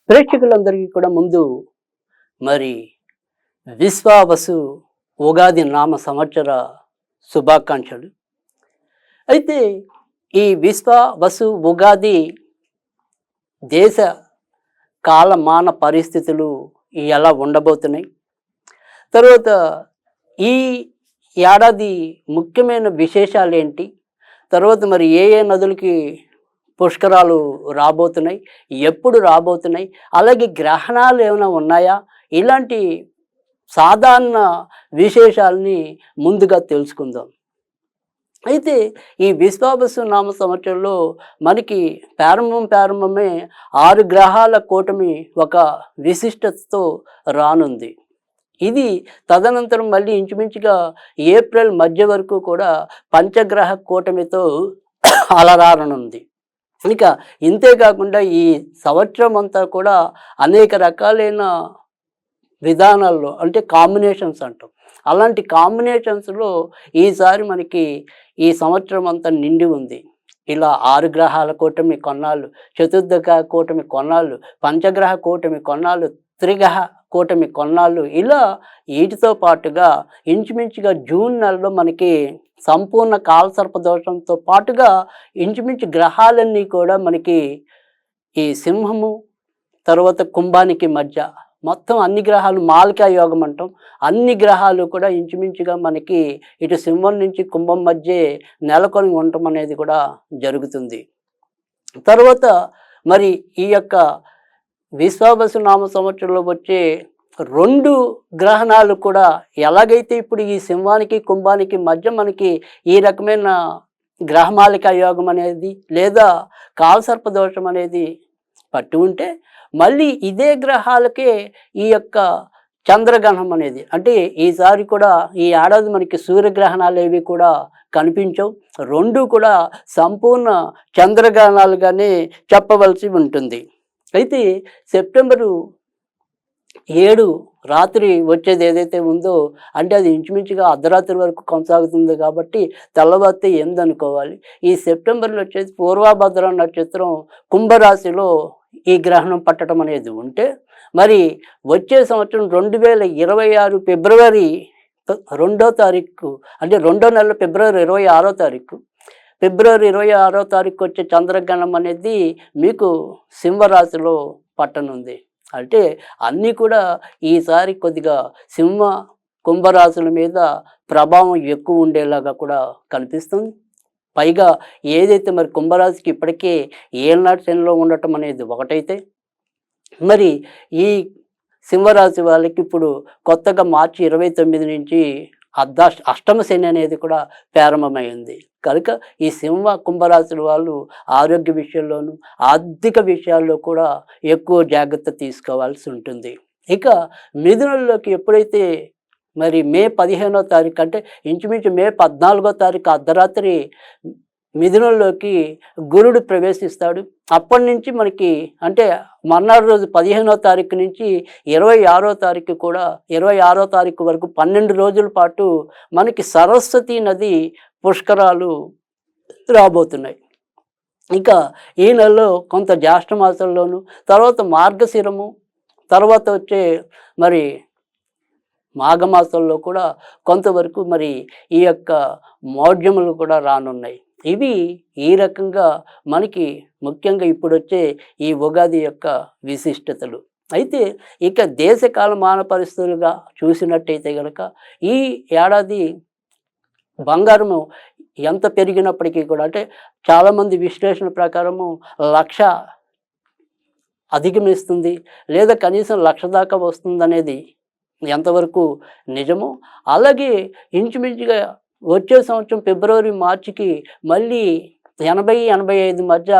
ప్రేక్షకులందరికీ కూడా ముందు మరి విశ్వావసు ఉగాది నామ సంవత్సర శుభాకాంక్షలు. అయితే ఈ విశ్వావసు ఉగాది దేశ కాలమాన పరిస్థితులు ఎలా ఉండబోతున్నాయి, తర్వాత ఈ ఏడాది ముఖ్యమైన విశేషాలు ఏంటి, తర్వాత మరి ఏ ఏ నదులకి పుష్కరాలు రాబోతున్నాయి, ఎప్పుడు రాబోతున్నాయి, అలాగే గ్రహణాలు ఏమైనా ఉన్నాయా, ఇలాంటి సాధారణ విశేషాలని ముందుగా తెలుసుకుందాం. అయితే ఈ విశ్వావసు నామ సంవత్సరంలో మనకి ప్రారంభమే 6 గ్రహాల కూటమి ఒక విశిష్టతతో రానుంది. ఇది తదనంతరం మళ్ళీ ఇంచుమించుగా ఏప్రిల్ మధ్య వరకు కూడా పంచగ్రహ కూటమితో అలరారనుంది. ఇక ఇంతే కాకుండా ఈ సంవత్సరం అంతా కూడా అనేక రకాలైన విధానాల్లో అంటే కాంబినేషన్స్ అంటాం. అలాంటి కాంబినేషన్స్లో ఈసారి మనకి ఈ సంవత్సరం అంతా నిండి ఉంది. ఇలా 6 గ్రహాల కూటమి కొన్నాళ్ళు, చతుర్గ్రహ కూటమి కొన్నాళ్ళు, పంచగ్రహ కూటమి కొన్నాళ్ళు, త్రిగ్రహ కూటమి కొన్నాళ్ళు, ఇలా వీటితో పాటుగా ఇంచుమించుగా జూన్ నెలలో మనకి సంపూర్ణ కాలసర్ప దోషంతో పాటుగా ఇంచుమించు గ్రహాలన్నీ కూడా మనకి ఈ సింహము తర్వాత కుంభానికి మధ్య మొత్తం అన్ని గ్రహాలు మాలికా యోగం అంటాం. అన్ని గ్రహాలు కూడా ఇంచుమించుగా మనకి ఇటు సింహం నుంచి కుంభం మధ్య నెలకొని ఉండటం అనేది కూడా జరుగుతుంది. తర్వాత మరి ఈ యొక్క విశ్వావసు నామ సంవత్సరంలో వచ్చే 2 గ్రహణాలు కూడా ఎలాగైతే ఇప్పుడు ఈ సింహానికి కుంభానికి మధ్య మనకి ఈ రకమైన గ్రహమాలిక యోగం అనేది లేదా కాలసర్ప దోషం అనేది పట్టి ఉంటే, మళ్ళీ ఇదే గ్రహాలకే ఈ యొక్క చంద్రగ్రహణం అనేది, అంటే ఈసారి కూడా ఈ ఏడాది మనకి సూర్యగ్రహణాలు ఏవి కూడా కనిపించవు. 2 కూడా సంపూర్ణ చంద్రగ్రహణాలుగానే చెప్పవలసి ఉంటుంది. అయితే సెప్టెంబరు 7 రాత్రి వచ్చేది ఏదైతే ఉందో, అంటే అది ఇంచుమించుగా అర్ధరాత్రి వరకు కొనసాగుతుంది కాబట్టి తెల్లవారితే 8 అనుకోవాలి. ఈ సెప్టెంబర్లో వచ్చేసి పూర్వభద్ర నక్షత్రం కుంభరాశిలో ఈ గ్రహణం పట్టడం అనేది ఉంటే, మరి వచ్చే సంవత్సరం 2026 ఫిబ్రవరి 2వ తారీఖు, అంటే 2వ నెల ఫిబ్రవరి 26వ తారీఖు, ఫిబ్రవరి 26వ తారీఖు వచ్చే చంద్రగ్రహణం అనేది మీకు సింహరాశిలో పట్టనుంది. అంటే అన్నీ కూడా ఈసారి కొద్దిగా సింహ కుంభరాశుల మీద ప్రభావం ఎక్కువ ఉండేలాగా కూడా కనిపిస్తుంది. పైగా ఏదైతే మరి కుంభరాశికి ఇప్పటికే ఏళ్ళనాటి శనిలో ఉండటం అనేది ఒకటైతే, మరి ఈ సింహరాశి వాళ్ళకి ఇప్పుడు కొత్తగా మార్చి 29 నుంచి అష్టమ శని అనేది కూడా ప్రారంభమైంది. కనుక ఈ సింహ కుంభరాశుల వాళ్ళు ఆరోగ్య విషయంలోనూ ఆర్థిక విషయాల్లో కూడా ఎక్కువ జాగ్రత్త తీసుకోవాల్సి ఉంటుంది. ఇక మిథునంలోకి ఎప్పుడైతే మరి మే 15వ తారీఖు, అంటే ఇంచుమించు మే 14వ తారీఖు అర్ధరాత్రి మిథునంలోకి గురుడు ప్రవేశిస్తాడు. అప్పటి నుంచి మనకి అంటే మర్నాడు రోజు 15వ తారీఖు నుంచి 26వ తారీఖు కూడా 26వ తారీఖు వరకు 12 రోజుల పాటు మనకి సరస్వతి నది పుష్కరాలు రాబోతున్నాయి. ఇక ఈ నెలలో కొంత జ్యేష్ఠ మాసంలోను, తర్వాత మార్గశిరము, తర్వాత వచ్చే మరి మాఘమాసంలో కూడా కొంతవరకు మరి ఈ యొక్క మౌఢ్యములు కూడా రానున్నాయి. ఇవి ఈ రకంగా మనకి ముఖ్యంగా ఇప్పుడు వచ్చే ఈ ఉగాది యొక్క విశిష్టతలు. అయితే ఇక దేశ కాలమాన పరిస్థితులుగా చూసినట్టయితే కనుక ఈ ఏడాది బంగారము ఎంత పెరిగినప్పటికీ కూడా, అంటే చాలామంది విశ్లేషణ ప్రకారము 1,00,000 అధిగమిస్తుంది లేదా కనీసం 1,00,000 దాకా వస్తుందనేది ఎంతవరకు నిజమో, అలాగే ఇంచుమించుగా వచ్చే సంవత్సరం ఫిబ్రవరి మార్చికి మళ్ళీ 80-85 మధ్య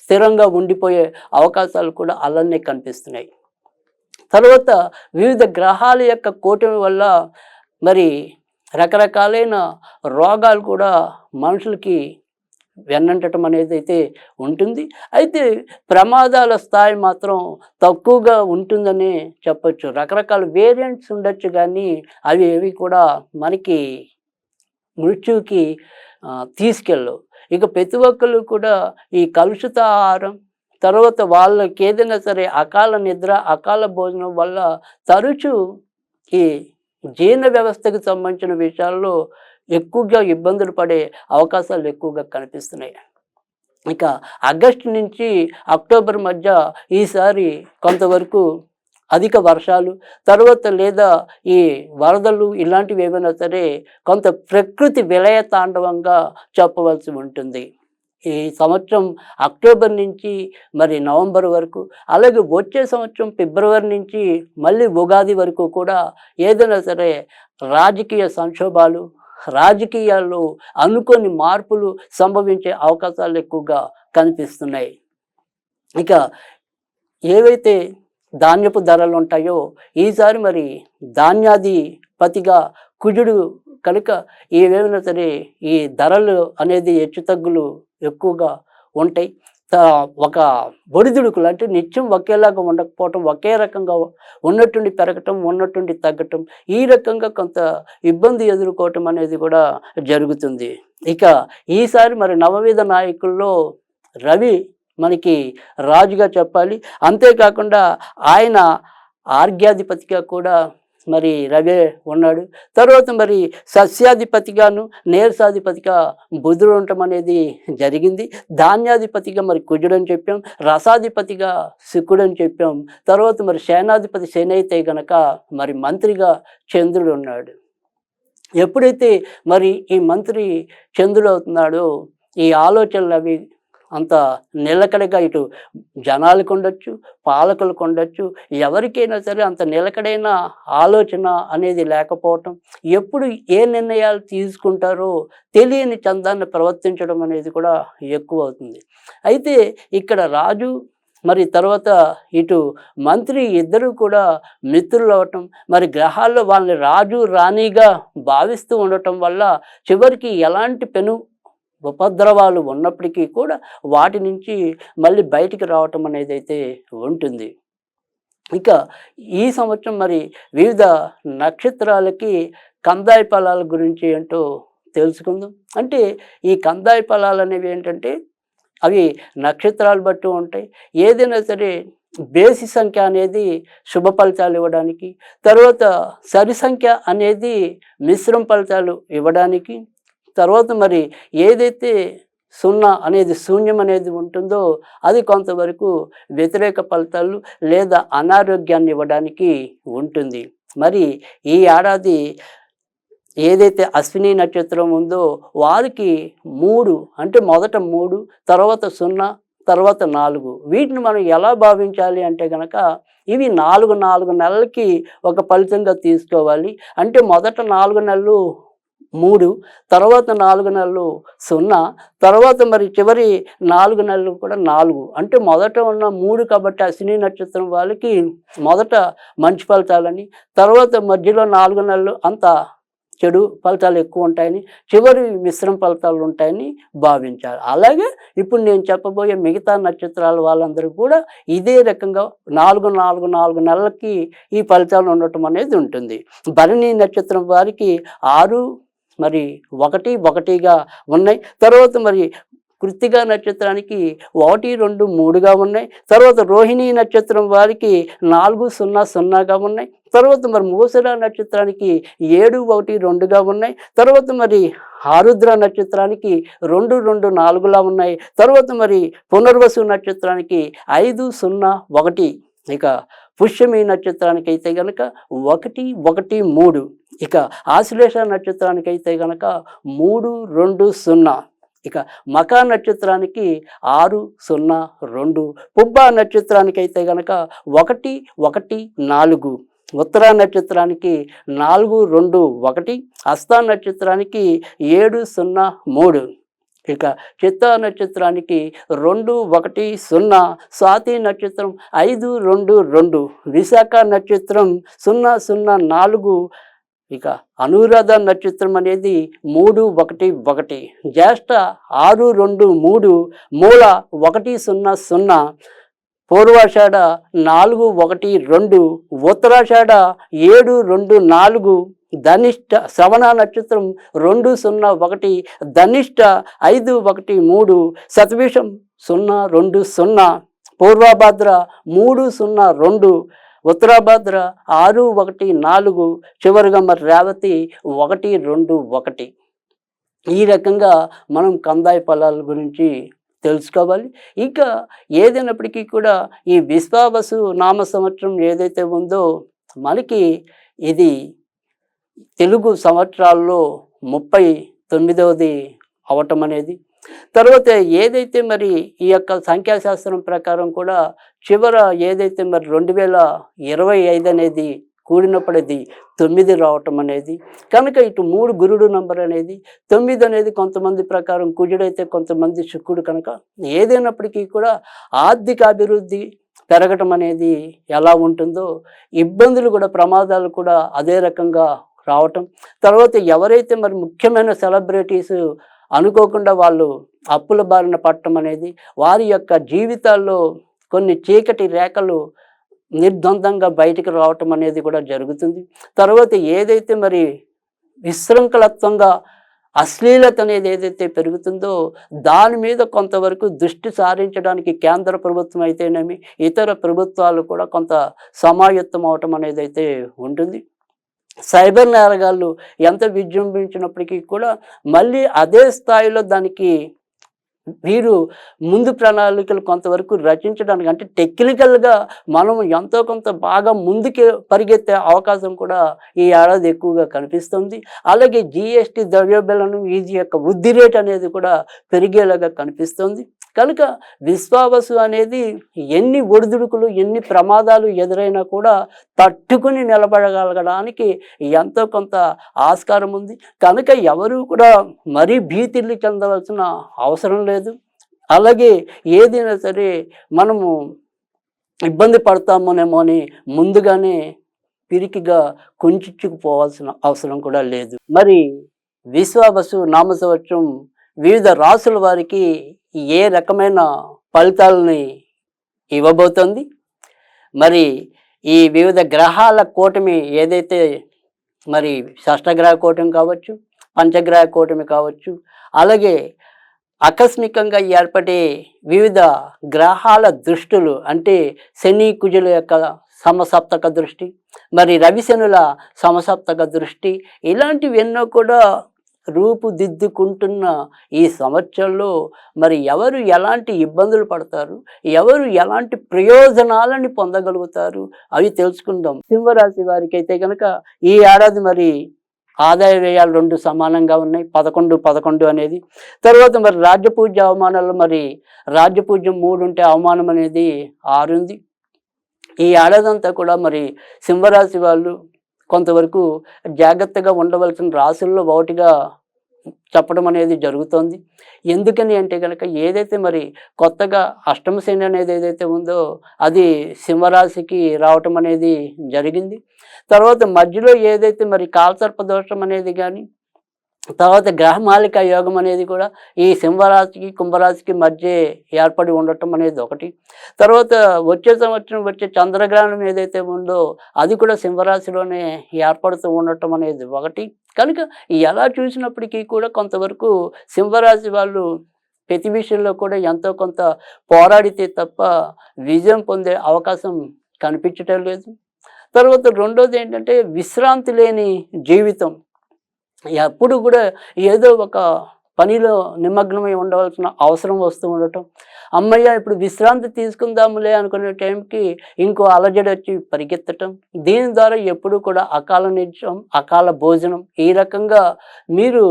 స్థిరంగా ఉండిపోయే అవకాశాలు కూడా అలానే కనిపిస్తున్నాయి. తర్వాత వివిధ గ్రహాల యొక్క కూటమి వల్ల మరి రకరకాలైన రోగాలు కూడా మనుషులకి వెన్నంటడం అనేది అయితే ఉంటుంది. అయితే ప్రమాదాల స్థాయి మాత్రం తక్కువగా ఉంటుందని చెప్పచ్చు. రకరకాల వేరియంట్స్ ఉండొచ్చు కానీ అవి ఏవి కూడా మనకి మృత్యువుకి తీసుకెళ్ళవు. ఇక ప్రతి ఒక్కళ్ళు కూడా ఈ కలుషిత ఆహారం, తర్వాత వాళ్ళకి ఏదైనా సరే అకాల నిద్ర, అకాల భోజనం వల్ల తరచూ ఈ జీర్ణ వ్యవస్థకు సంబంధించిన విషయాల్లో ఎక్కువగా ఇబ్బందులు పడే అవకాశాలు ఎక్కువగా కనిపిస్తున్నాయి. ఇక ఆగస్టు నుంచి అక్టోబర్ మధ్య ఈసారి కొంతవరకు అధిక వర్షాలు, తర్వాత లేదా ఈ వరదలు ఇలాంటివి ఏమైనా సరే కొంత ప్రకృతి విలయ తాండవంగా చెప్పవలసి ఉంటుంది. ఈ సంవత్సరం అక్టోబర్ నుంచి మరి నవంబర్ వరకు, అలాగే వచ్చే సంవత్సరం ఫిబ్రవరి నుంచి మళ్ళీ ఉగాది వరకు కూడా ఏదైనా సరే రాజకీయ సంక్షోభాలు, రాజకీయాల్లో అనుకోని మార్పులు సంభవించే అవకాశాలు ఎక్కువగా కనిపిస్తున్నాయి. ఇక ఏవైతే ధాన్యపు ధరలు ఉంటాయో ఈసారి మరి ధాన్యాధిపతిగా కుజుడు కనుక ఏవేమైనా సరే ఈ ధరలు అనేది హెచ్చుతగ్గులు ఎక్కువగా ఉంటాయి. ఒక ఒడిదుడుకులు అంటే నిత్యం ఒకేలాగా ఉండకపోవటం, ఒకే రకంగా ఉన్నట్టుండి పెరగటం, ఉన్నట్టుండి తగ్గటం, ఈ రకంగా కొంత ఇబ్బంది ఎదుర్కోవటం అనేది కూడా జరుగుతుంది. ఇక ఈసారి మరి నవవిధ నాయకుల్లో రవి మనకి రాజుగా చెప్పాలి. అంతేకాకుండా ఆయన ఆర్ఘ్యాధిపతిగా కూడా మరి రవే ఉన్నాడు. తర్వాత మరి సస్యాధిపతిగాను, నీరసాధిపతిగా బుధుడు ఉండటం అనేది జరిగింది. ధాన్యాధిపతిగా మరి కుజుడు అని చెప్పాం, రసాధిపతిగా శుక్రుడు అని చెప్పాం. తర్వాత మరి సేనాధిపతి శని అయితే గనక మరి మంత్రిగా చంద్రుడు ఉన్నాడు. ఎప్పుడైతే మరి ఈ మంత్రి చంద్రుడు అవుతున్నాడో ఈ ఆలోచనలు అవి అంత నిలకడగా ఇటు జనాలకు ఉండొచ్చు, పాలకులకు ఉండొచ్చు, ఎవరికైనా సరే అంత నిలకడైన ఆలోచన అనేది లేకపోవటం, ఎప్పుడు ఏ నిర్ణయాలు తీసుకుంటారో తెలియని చందాన్ని ప్రవర్తించడం అనేది కూడా ఎక్కువ అవుతుంది. అయితే ఇక్కడ రాజు మరి తర్వాత ఇటు మంత్రి ఇద్దరు కూడా మిత్రులు అవటం, మరి గ్రహాల్లో వాళ్ళని రాజు రాణిగా భావిస్తూ ఉండటం వల్ల చివరికి ఎలాంటి ఉపద్రవాలు ఉన్నప్పటికీ కూడా వాటి నుంచి మళ్ళీ బయటికి రావటం అనేది అయితే ఉంటుంది. ఇక ఈ సంవత్సరం మరి వివిధ నక్షత్రాలకి కందాయ ఫలాల గురించి ఏంటో తెలుసుకుందాం. అంటే ఈ కందాయ ఫలాలు అనేవి ఏంటంటే అవి నక్షత్రాలు బట్టి ఉంటాయి. ఏదైనా సరే బేసి సంఖ్య అనేది శుభ ఫలితాలు ఇవ్వడానికి, తర్వాత సరి సంఖ్య అనేది మిశ్రమ ఫలితాలు ఇవ్వడానికి, తర్వాత మరి ఏదైతే 0 అనేది శూన్యం అనేది ఉంటుందో అది కొంతవరకు వ్యతిరేక ఫలితాలు లేదా అనారోగ్యాన్ని ఇవ్వడానికి ఉంటుంది. మరి ఈ ఏడాది ఏదైతే అశ్విని నక్షత్రం ఉందో వారికి 3 అంటే మొదట 3, తర్వాత 0, తర్వాత 4 వీటిని మనం ఎలా భావించాలి అంటే కనుక ఇవి 4 నెలలకి ఒక ఫలితంగా తీసుకోవాలి. అంటే మొదట 4 నెలలు 3, తర్వాత 4 నెలలు 0, తర్వాత మరి చివరి 4 నెలలు కూడా 4. అంటే మొదట ఉన్న 3 కాబట్టి అశ్విని నక్షత్రం వాళ్ళకి మొదట మంచి ఫలితాలని, తర్వాత మధ్యలో 4 నెలలు అంత చెడు ఫలితాలు ఎక్కువ ఉంటాయని, చివరి మిశ్రమ ఫలితాలు ఉంటాయని భావించాలి. అలాగే ఇప్పుడు నేను చెప్పబోయే మిగతా నక్షత్రాల వాళ్ళందరూ కూడా ఇదే రకంగా 4 నెలలకి ఈ ఫలితాలు ఉండటం అనేది ఉంటుంది. భరణి నక్షత్రం వారికి 6 మరి 1 ఉన్నాయి. తర్వాత మరి కృత్తిక నక్షత్రానికి 1, 2, 3గా ఉన్నాయి. తర్వాత రోహిణి నక్షత్రం వారికి 4, 0, 0గా ఉన్నాయి. తర్వాత మరి మూసర నక్షత్రానికి 7, 1, 2గా ఉన్నాయి. తర్వాత మరి ఆరుద్ర నక్షత్రానికి 2, 2, 4లా ఉన్నాయి. తర్వాత మరి పునర్వసు నక్షత్రానికి 5, 0, 1. ఇక పుష్యమి నక్షత్రానికి అయితే గనక 1, 1, 3. ఇక ఆశ్లేష నక్షత్రానికి అయితే గనక 3, 2, 0. ఇక మకా నక్షత్రానికి 6, 0, 2. పుబ్బ నక్షత్రానికి అయితే గనక 1, 1, 4. ఉత్తర నక్షత్రానికి 4, 2, 1. హస్త నక్షత్రానికి 7, 0, 3. ఇక చిత్తా నక్షత్రానికి 2, 1, 0. స్వాతి నక్షత్రం 5, 2, 2. విశాఖ నక్షత్రం 0, 0, 4. ఇక అనురాధ నక్షత్రం అనేది 3, 1, 1. జ్యేష్ఠ 6, 2, 3. మూల 1, 0, 0. పూర్వాషాఢ 4, 1, 2. ఉత్తరాషాఢ 7, 2, 4. ధనిష్ట శ్రవణ నక్షత్రం 2, 0, 1. ధనిష్ట 5, 1, 3. శతభిషం 0, 2, 0. పూర్వభద్ర 302, ఉత్తరాభద్ర 614, చివరిగా మరి రేవతి 121. ఈ రకంగా మనం కందాయ ఫలాల గురించి తెలుసుకోవాలి. ఇంకా ఏదైనప్పటికీ కూడా ఈ విశ్వావసు నామ సంవత్సరం ఏదైతే ఉందో మనకి ఇది తెలుగు సంవత్సరాల్లో 39వది అవటం అనేది. తర్వాత ఏదైతే మరి ఈ యొక్క సంఖ్యాశాస్త్రం ప్రకారం కూడా చివర ఏదైతే మరి 2025 అనేది కూడినప్పుడు అది 9 రావటం అనేది. కనుక ఇటు 3 గురుడు నంబర్ అనేది, 9 అనేది కొంతమంది ప్రకారం కుజుడైతే కొంతమంది శుక్రుడు. కనుక ఏదైనప్పటికీ కూడా ఆర్థిక అభివృద్ధి పెరగటం అనేది ఎలా ఉంటుందో ఇబ్బందులు కూడా, ప్రమాదాలు కూడా అదే రకంగా రావటం. తర్వాత ఎవరైతే మరి ముఖ్యమైన సెలబ్రిటీస్ అనుకోకుండా వాళ్ళు అప్పుల బారిన పడటం అనేది, వారి యొక్క జీవితాల్లో కొన్ని చీకటి రేఖలు నిర్ద్వందంగా బయటికి రావటం అనేది కూడా జరుగుతుంది. తర్వాత ఏదైతే మరి విశృంఖలత్వంగా అశ్లీలత అనేది ఏదైతే పెరుగుతుందో దాని మీద కొంతవరకు దృష్టి సారించడానికి కేంద్ర ప్రభుత్వం అయితేనేమి ఇతర ప్రభుత్వాలు కూడా కొంత సమాయత్తం అవటం అనేది అయితే ఉంటుంది. సైబర్ నేరగాళ్ళు ఎంత విజృంభించినప్పటికీ కూడా మళ్ళీ అదే స్థాయిలో దానికి వీరు ముందు ప్రణాళికలు కొంతవరకు రచించడానికి, అంటే టెక్నికల్గా మనం ఎంతో కొంత బాగా ముందుకు పరిగెత్తే అవకాశం కూడా ఈ ఏడాది ఎక్కువగా కనిపిస్తుంది. అలాగే GST ద్రవ్యోల్బణం వీటి యొక్క వృద్ధి రేట్ అనేది కూడా పెరిగేలాగా కనిపిస్తుంది. కనుక విశ్వావసు అనేది ఎన్ని ఒడిదుడుకులు, ఎన్ని ప్రమాదాలు ఎదురైనా కూడా తట్టుకుని నిలబడగలగడానికి ఎంతో కొంత ఆస్కారం ఉంది. కనుక ఎవరు కూడా మరీ భీతిల్లి చెందవలసిన అవసరం లేదు. అలాగే ఏదైనా సరే మనము ఇబ్బంది పడతామోనేమో అని ముందుగానే పిరికిగా కుంచుకుపోవాల్సిన అవసరం కూడా లేదు. మరి విశ్వావసు నామ సంవత్సరం వివిధ రాసుల వారికి ఏ రకమైన ఫలితాలని ఇవ్వబోతోంది? మరి ఈ వివిధ గ్రహాల కూటమి ఏదైతే మరి షష్టగ్రహ కూటమి కావచ్చు, పంచగ్రహ కూటమి కావచ్చు, అలాగే ఆకస్మికంగా ఏర్పడే వివిధ గ్రహాల దృష్టులు, అంటే శని కుజుల యొక్క సమసప్తక దృష్టి, మరి రవిశనుల సమసప్తక దృష్టి, ఇలాంటివి ఎన్నో కూడా రూపుదిద్దుకుంటున్న ఈ సంవత్సరంలో మరి ఎవరు ఎలాంటి ఇబ్బందులు పడతారు, ఎవరు ఎలాంటి ప్రయోజనాలని పొందగలుగుతారు అవి తెలుసుకుందాం. సింహరాశి వారికి అయితే కనుక ఈ ఏడాది మరి ఆదాయ వ్యయాలు 2 సమానంగా ఉన్నాయి, 11 అనేది. తర్వాత మరి రాజ్యపూజ్య అవమానాలు, మరి రాజ్యపూజ్యం 3 ఉంటే అవమానం అనేది 6 ఉంది. ఈ ఏడాదంతా కూడా మరి సింహరాశి వాళ్ళు కొంతవరకు జాగ్రత్తగా ఉండవలసిన రాశుల్లో ఒకటిగా చెప్పడం అనేది జరుగుతోంది. ఎందుకని అంటే కనుక ఏదైతే మరి కొత్తగా అష్టమ శని అనేది ఏదైతే ఉందో అది సింహరాశికి రావటం అనేది జరిగింది. తర్వాత మధ్యలో ఏదైతే మరి కాలసర్ప దోషం అనేది కానీ, తర్వాత గ్రహమాలిక యోగం అనేది కూడా ఈ సింహరాశికి కుంభరాశికి మధ్య ఏర్పడి ఉండటం అనేది ఒకటి. తర్వాత వచ్చే సంవత్సరం వచ్చే చంద్రగ్రహణం ఏదైతే ఉందో అది కూడా సింహరాశిలోనే ఏర్పడుతూ ఉండటం అనేది ఒకటి. కనుక ఎలా చూసినప్పటికీ కూడా కొంతవరకు సింహరాశి వాళ్ళు ప్రతి విషయంలో కూడా ఎంతో కొంత పోరాడితే తప్ప విజయం పొందే అవకాశం కనిపించటం లేదు. తర్వాత రెండోది ఏంటంటే విశ్రాంతి లేని జీవితం. ఎప్పుడు కూడా ఏదో ఒక పనిలో నిమగ్నమై ఉండవలసిన అవసరం వస్తూ ఉండటం. అమ్మయ్య ఇప్పుడు విశ్రాంతి తీసుకుందాములే అనుకునే టైంకి ఇంకో అలజడి వచ్చి పరిగెత్తటం. దీని ద్వారా ఎప్పుడు కూడా అకాల నిద్యం, అకాల భోజనం, ఈ రకంగా మీరు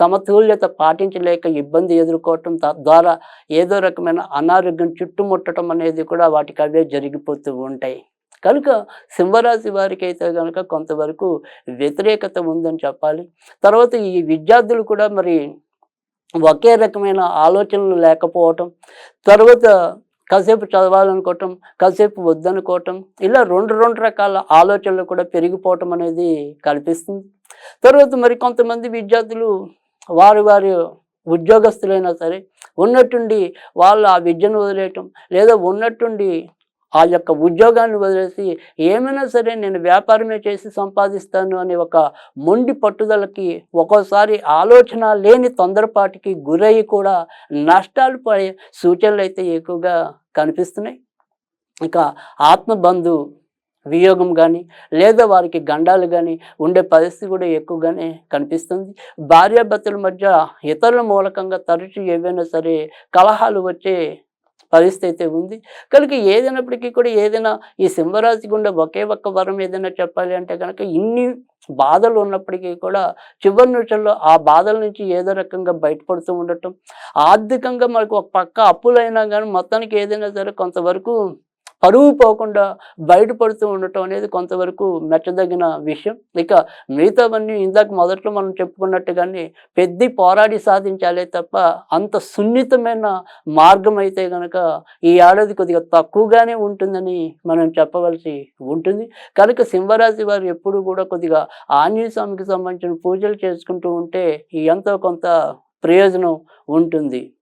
సమతుల్యత పాటించలేక ఇబ్బంది ఎదుర్కోవటం ద్వారా ఏదో రకమైన అనారోగ్యం చుట్టుముట్టడం అనేది కూడా వాటికి అవే జరిగిపోతూ ఉంటాయి. కనుక సింహరాశి వారికి అయితే కనుక కొంతవరకు వ్యతిరేకత ఉందని చెప్పాలి. తర్వాత ఈ విద్యార్థులు కూడా మరి ఒకే రకమైన ఆలోచనలు లేకపోవటం, తర్వాత కాసేపు చదవాలనుకోవటం, కాసేపు వద్దనుకోవటం, ఇలా రెండు రకాల ఆలోచనలు కూడా పెరిగిపోవటం అనేది కనిపిస్తుంది. తర్వాత మరి కొంతమంది విద్యార్థులు వారి ఉద్యోగస్తులైనా సరే ఉన్నట్టుండి వాళ్ళు ఆ విద్యను వదిలేయటం, లేదా ఉన్నట్టుండి ఆ యొక్క ఉద్యోగాన్ని వదిలేసి ఏమైనా సరే నేను వ్యాపారమే చేసి సంపాదిస్తాను అనే ఒక మొండి పట్టుదలకి, ఒక్కోసారి ఆలోచన లేని తొందరపాటుకి గురయ్యి కూడా నష్టాలు పడే సూచనలు అయితే ఎక్కువగా కనిపిస్తున్నాయి. ఇంకా ఆత్మబంధు వియోగం కానీ లేదా వారికి గండాలు కానీ ఉండే పరిస్థితి కూడా ఎక్కువగానే కనిపిస్తుంది. భార్యాభర్తల మధ్య ఇతరుల మూలకంగా తరచు ఏవైనా సరే కలహాలు వచ్చే పరిస్థితి అయితే ఉంది. కనుక ఏదైనప్పటికీ కూడా ఏదైనా ఈ సింహరాశి గుండా ఒకే ఒక్క వరం ఏదైనా చెప్పాలి అంటే కనుక ఇన్ని బాధలు ఉన్నప్పటికీ కూడా చివరి నిమిషంలో ఆ బాధల నుంచి ఏదో రకంగా బయటపడుతూ ఉండటం, ఆర్థికంగా మనకు ఒక పక్క అప్పులైనా కానీ మొత్తానికి ఏదైనా సరే కొంతవరకు పరువు పోకుండా బయటపడుతూ ఉండటం అనేది కొంతవరకు మెచ్చదగిన విషయం. ఇక మిగతావన్నీ ఇందాక మొదట్లో మనం చెప్పుకున్నట్టుగానే పెద్ద పోరాడి సాధించాలే తప్ప అంత సున్నితమైన మార్గం అయితే గనక ఈ ఏడాది కొద్దిగా తక్కువగానే ఉంటుందని మనం చెప్పవలసి ఉంటుంది. కనుక సింహరాశి వారు ఎప్పుడు కూడా కొద్దిగా ఆంజనేయ స్వామికి సంబంధించిన పూజలు చేసుకుంటూ ఉంటే ఎంతో కొంత ప్రయోజనం ఉంటుంది.